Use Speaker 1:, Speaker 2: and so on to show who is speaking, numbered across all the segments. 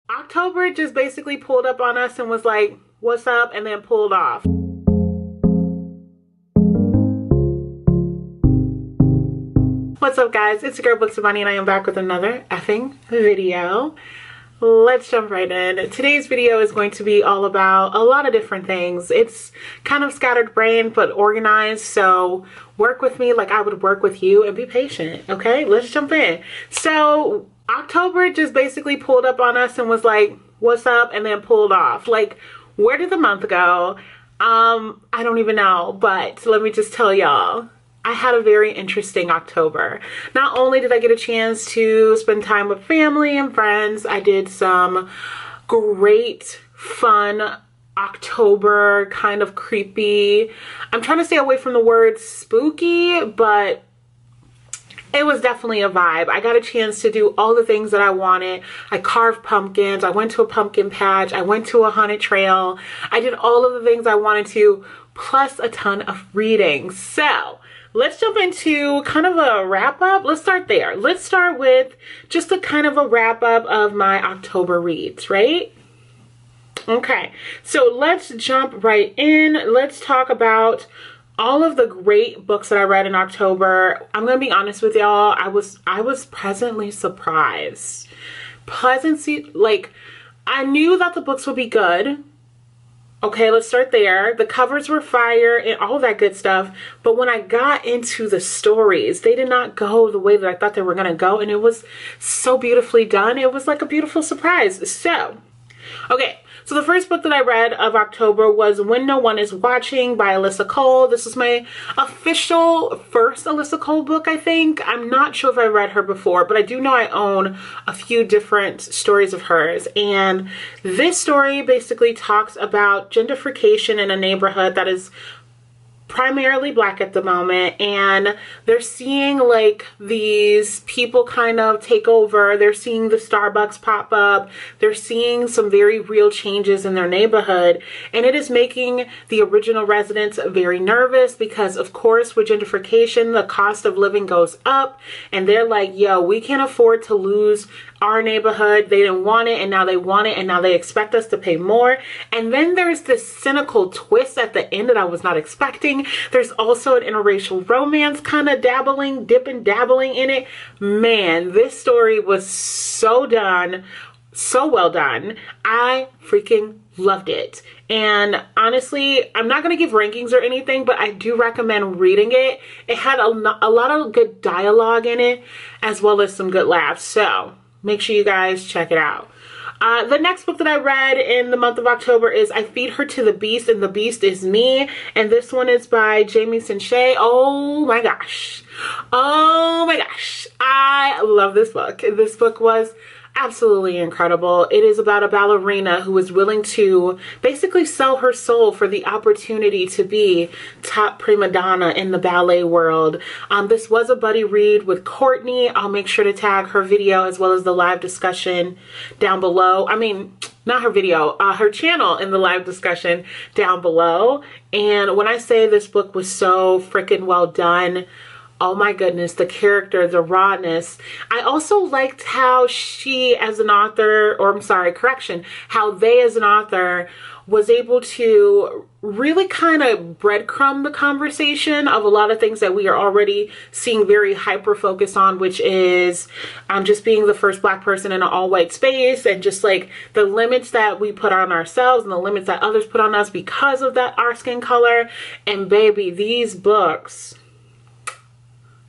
Speaker 1: October just basically pulled up on us and was like, what's up? And then pulled off. What's up, guys? It's your girl BooksWithBonnie, and I am back with another effing video. Let's jump right in. Today's video is going to be all about a lot of different things. It's kind of scattered brain but organized, so work with me like I would work with you and be patient, okay? Let's jump in. So October just basically pulled up on us and was like, what's up? And then pulled off. Like, where did the month go? I don't even know, but let me just tell y'all, I had a very interesting October. Not only did I get a chance to spend time with family and friends, I did some great, fun October, kind of creepy. I'm trying to stay away from the word spooky, but it was definitely a vibe. I got a chance to do all the things that I wanted. I carved pumpkins. I went to a pumpkin patch. I went to a haunted trail. I did all of the things I wanted to, plus a ton of reading. So let's jump into kind of a wrap up. Let's start there. Let's start with just a kind of a wrap up of my October reads, right? Okay, so let's jump right in. Let's talk about all of the great books that I read in October. I'm gonna be honest with y'all, I was pleasantly surprised. Like, I knew that the books would be good. Okay, let's start there. The covers were fire and all that good stuff. But when I got into the stories, they did not go the way that I thought they were gonna go. And it was so beautifully done. It was like a beautiful surprise. So, okay. So the first book that I read of October was When No One Is Watching by Alyssa Cole. This is my official first Alyssa Cole book, I think. I'm not sure if I read her before, but I do know I own a few different stories of hers. And this story basically talks about gentrification in a neighborhood that is primarily Black at the moment, and they're seeing like these people kind of take over. They're seeing the Starbucks pop up. They're seeing some very real changes in their neighborhood, and it is making the original residents very nervous because, of course, with gentrification, the cost of living goes up, and they're like, yo, we can't afford to lose our neighborhood. They didn't want it, and now they want it, and now they expect us to pay more. And then there's this cynical twist at the end that I was not expecting. There's also an interracial romance kind of dipping dabbling in it. Man, this story was so done, so well done. I freaking loved it. And honestly, I'm not going to give rankings or anything, but I do recommend reading it. It had a lot of good dialogue in it, as well as some good laughs. So make sure you guys check it out. The next book that I read in the month of October is I Feed Her to the Beast, and the Beast is Me. And this one is by Jamie Sinchay. Oh my gosh. Oh my gosh. I love this book. This book was absolutely incredible. It is about a ballerina who is willing to basically sell her soul for the opportunity to be top prima donna in the ballet world. This was a buddy read with Courtney. I'll make sure to tag her video as well as the live discussion down below. I mean, not her video, her channel in the live discussion down below. And when I say this book was so freaking well done, oh my goodness, the character, the rawness. I also liked how she as an author, or I'm sorry, correction, how they as an author was able to really kind of breadcrumb the conversation of a lot of things that we are already seeing very hyper focused on, which is just being the first Black person in an all-white space, and just like the limits that we put on ourselves and the limits that others put on us because of that, our skin color. And baby, these books,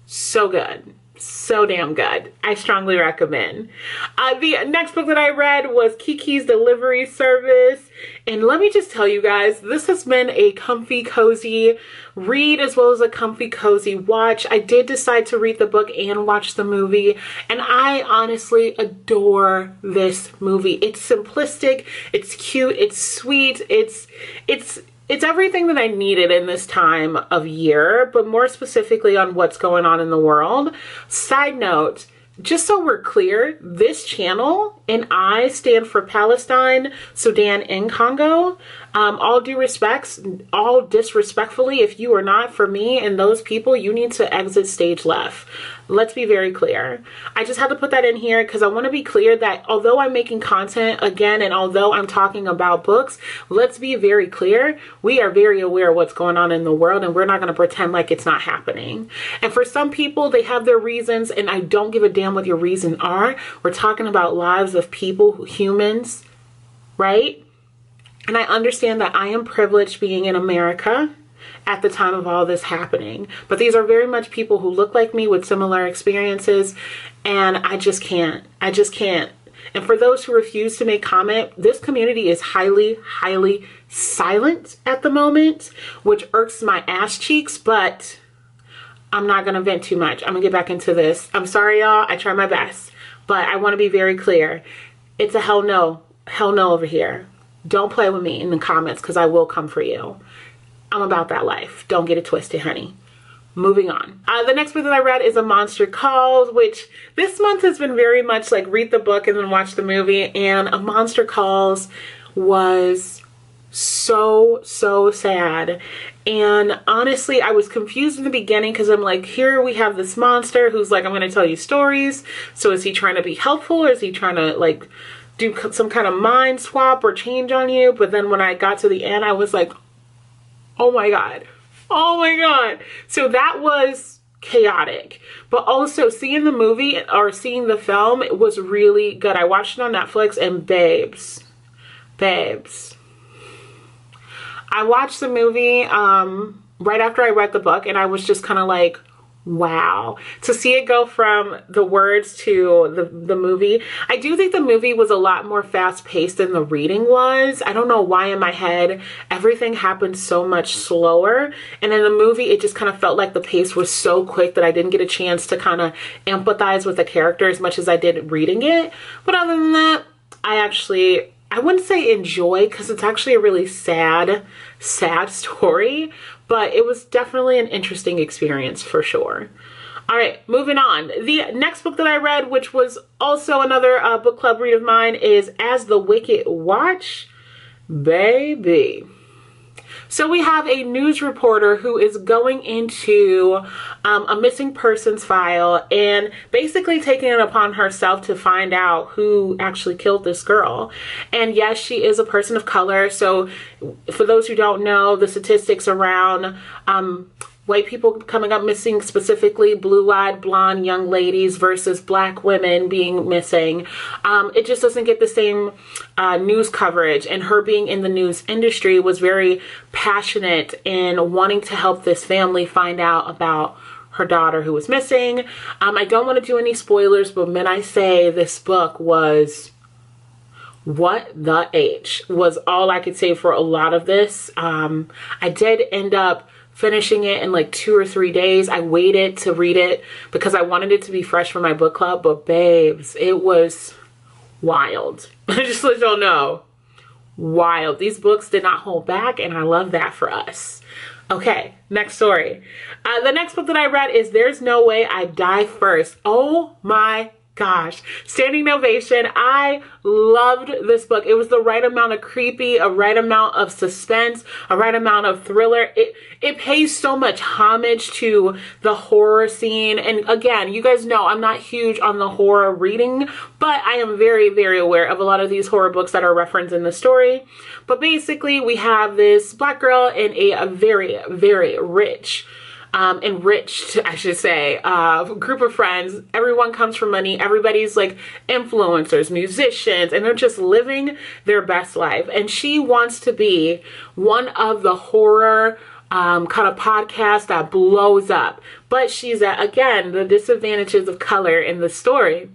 Speaker 1: so good. So damn good. I strongly recommend. The next book that I read was Kikis Delivery Service. And let me just tell you guys, this has been a comfy, cozy read as well as a comfy, cozy watch. I did decide to read the book and watch the movie, and I honestly adore this movie. It's simplistic, it's cute, it's sweet, it's everything that I needed in this time of year, but more specifically on what's going on in the world. Side note, just so we're clear, this channel and I stand for Palestine, Sudan, and Congo. All due respects, all disrespectfully, if you are not for me and those people, you need to exit stage left. Let's be very clear. I just had to put that in here because I want to be clear that although I'm making content again, and although I'm talking about books, let's be very clear. We are very aware of what's going on in the world, and we're not going to pretend like it's not happening. And for some people, they have their reasons, and I don't give a damn what your reasons are. We're talking about lives of people, humans, right? And I understand that I am privileged being in America at the time of all this happening. But these are very much people who look like me with similar experiences, and I just can't. I just can't. And for those who refuse to make comment, this community is highly, highly silent at the moment, which irks my ass cheeks, but I'm not going to vent too much. I'm going to get back into this. I'm sorry, y'all. I try my best, but I want to be very clear. It's a hell no over here. Don't play with me in the comments because I will come for you. I'm about that life. Don't get it twisted, honey. Moving on. The next book that I read is A Monster Calls, which this month has been very much like read the book and then watch the movie. And A Monster Calls was so sad. And honestly, I was confused in the beginning because I'm like, here we have this monster who's like, I'm going to tell you stories. So is he trying to be helpful, or is he trying to like do some kind of mind swap or change on you? But then when I got to the end, I was like, oh my God. Oh my God. So that was chaotic. But also seeing the movie or seeing the film, it was really good. I watched it on Netflix, and babes. I watched the movie right after I read the book, and I was just kind of like, wow. To see it go from the words to the movie. I do think the movie was a lot more fast-paced than the reading was. I don't know why in my head everything happened so much slower. And in the movie, it just kind of felt like the pace was so quick that I didn't get a chance to kind of empathize with the character as much as I did reading it. But other than that, I wouldn't say enjoy, because it's actually a really sad story, but it was definitely an interesting experience for sure. All right, moving on. The next book that I read, which was also another book club read of mine, is As the Wicked Watch. Baby. So we have a news reporter who is going into a missing persons file and basically taking it upon herself to find out who actually killed this girl. And yes, she is a person of color. So for those who don't know, the statistics around white people coming up missing, specifically blue-eyed blonde young ladies versus black women being missing, it just doesn't get the same news coverage. And her being in the news industry was very passionate in wanting to help this family find out about her daughter who was missing. I don't want to do any spoilers, but when I say this book was what the H was all I could say for a lot of this. I did end up finishing it in like 2 or 3 days. I waited to read it because I wanted it to be fresh for my book club, but babes, it was wild. Just to let y'all know, wild. These books did not hold back, and I love that for us. Okay, next story. The next book that I read is There's No Way I Die First. Oh my gosh, standing ovation. I loved this book. It was the right amount of creepy, a right amount of suspense, a right amount of thriller. It pays so much homage to the horror scene. And again, you guys know I'm not huge on the horror reading, but I am very, very aware of a lot of these horror books that are referenced in the story. But basically, we have this black girl in a very, very rich, enriched, I should say, group of friends. Everyone comes from money. Everybody's like influencers, musicians, and they're just living their best life. And she wants to be one of the horror kind of podcasts that blows up. But she's at, again, the disadvantages of color in the story.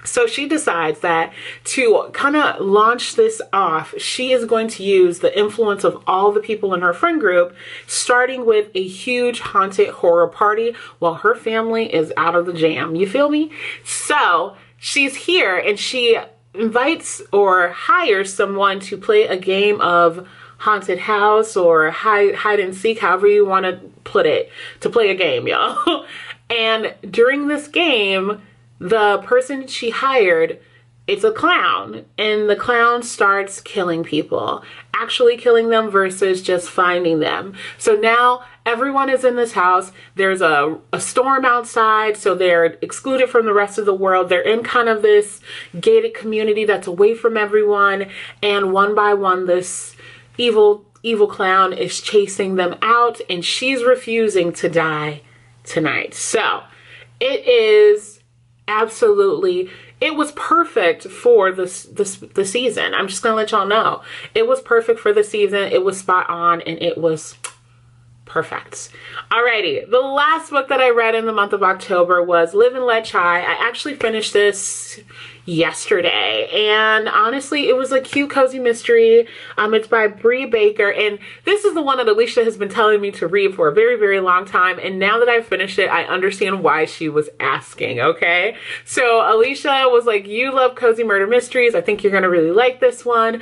Speaker 1: So she decides that to kind of launch this off, she is going to use the influence of all the people in her friend group, starting with a huge haunted horror party while her family is out of the jam. You feel me? So she's here and she invites or hires someone to play a game of haunted house or hide and seek, however you want to put it, to play a game, y'all. And during this game, the person she hired it's a clown, and the clown starts killing people, actually killing them versus just finding them. So now everyone is in this house. There's a storm outside, so they're excluded from the rest of the world. They're in kind of this gated community that's away from everyone, and one by one this evil clown is chasing them out, and she's refusing to die tonight. So it is absolutely, it was perfect for the season. I'm just gonna let y'all know. It was perfect for the season. It was spot on, and it was perfect. Alrighty, the last book that I read in the month of October was Live and Let Chai. I actually finished this yesterday, and honestly, it was a cute, cozy mystery. It's by Bree Baker, and this is the one that Alicia has been telling me to read for a very, very long time, and now that I've finished it, I understand why she was asking, okay? So Alicia was like, you love cozy murder mysteries. I think you're gonna really like this one.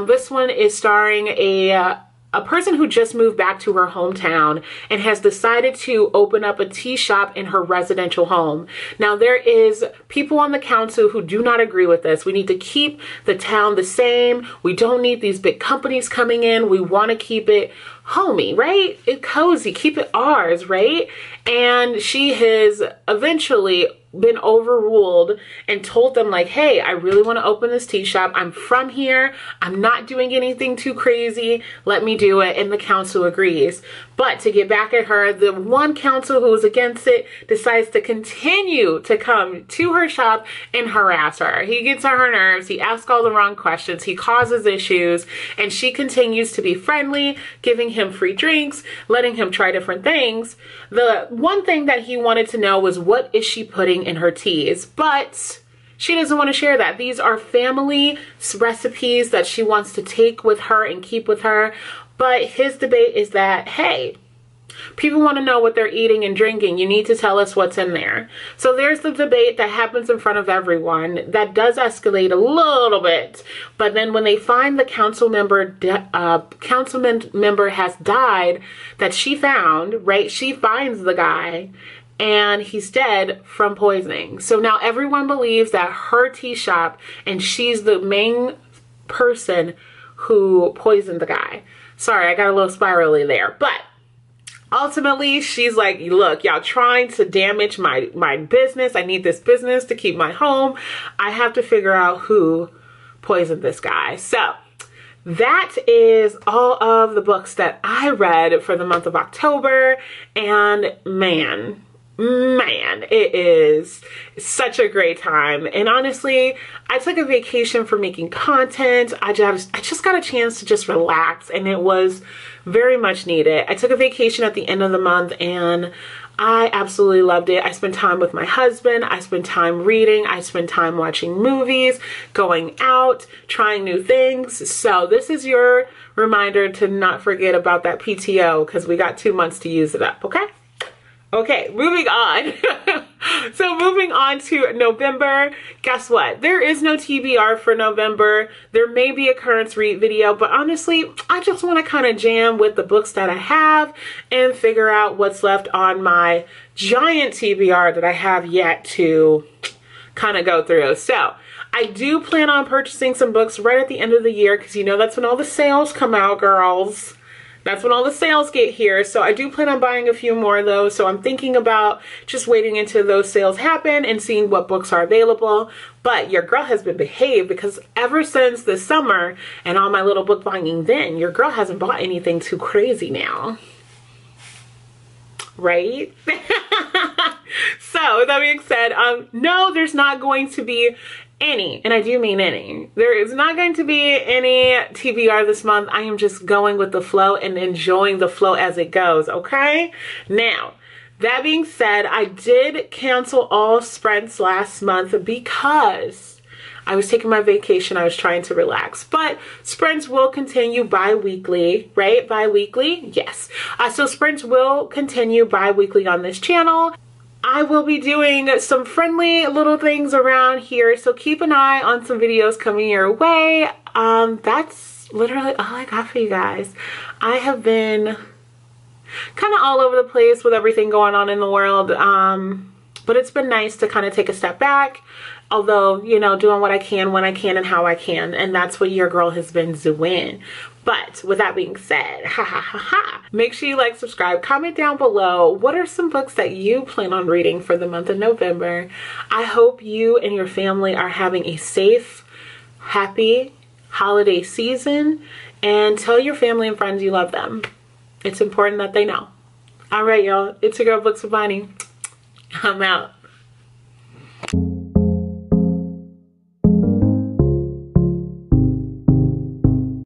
Speaker 1: This one is starring a person who just moved back to her hometown and has decided to open up a tea shop in her residential home. Now, there is people on the council who do not agree with this. We need to keep the town the same. We don't need these big companies coming in. We want to keep it homey, right? It cozy, keep it ours, right? And she has eventually been overruled and told them like, hey, I really want to open this tea shop. I'm from here. I'm not doing anything too crazy. Let me do it. And the council agrees. But to get back at her, the one council who was against it decides to continue to come to her shop and harass her. He gets on her nerves. He asks all the wrong questions. He causes issues, and she continues to be friendly, giving him free drinks, letting him try different things. The one thing that he wanted to know was, what is she putting in her teas? But she doesn't want to share that. These are family recipes that she wants to take with her and keep with her. But his debate is that, hey, people want to know what they're eating and drinking. You need to tell us what's in there. So there's the debate that happens in front of everyone. That does escalate a little bit. But then when they find the council member has died that she found, right? She finds the guy, and he's dead from poisoning. So now everyone believes that her tea shop, and she's the main person who poisoned the guy. Sorry, I got a little spirally there. But ultimately, she's like, look, y'all trying to damage my business. I need this business to keep my home. I have to figure out who poisoned this guy. So that is all of the books that I read for the month of October. And man, it is such a great time. And honestly, I took a vacation for making content. I just got a chance to just relax, and it was very much needed. I took a vacation at the end of the month, and I absolutely loved it. I spent time with my husband. I spent time reading. I spent time watching movies, going out, trying new things. So this is your reminder to not forget about that PTO, because we got 2 months to use it up, okay? Okay, moving on. So moving on to November, guess what? There is no TBR for November. There may be a current read video, but honestly, I just want to kind of jam with the books that I have and figure out what's left on my giant TBR that I have yet to kind of go through. So I do plan on purchasing some books right at the end of the year, because you know that's when all the sales come out, girls. That's when all the sales get here. So I do plan on buying a few more of those. So I'm thinking about just waiting until those sales happen and seeing what books are available. But your girl has been behaved, because ever since the summer and all my little book buying then, your girl hasn't bought anything too crazy now. Right? So with that being said, no, there's not going to be any, and I do mean any. There is not going to be any TBR this month. I am just going with the flow and enjoying the flow as it goes, okay? Now, that being said, I did cancel all sprints last month because I was taking my vacation. I was trying to relax. But sprints will continue bi-weekly, right? Bi-weekly? Yes. So sprints will continue bi-weekly on this channel. I will be doing some friendly little things around here, so keep an eye on some videos coming your way. That's literally all I got for you guys. I have been kind of all over the place with everything going on in the world. But it's been nice to kind of take a step back, although, you know, doing what I can, when I can, and how I can. And that's what your girl has been doing. But with that being said, make sure you like, subscribe, comment down below. What are some books that you plan on reading for the month of November? I hope you and your family are having a safe, happy holiday season. And tell your family and friends you love them. It's important that they know. All right, y'all. It's your girl, Books with Bonnie. I'm out.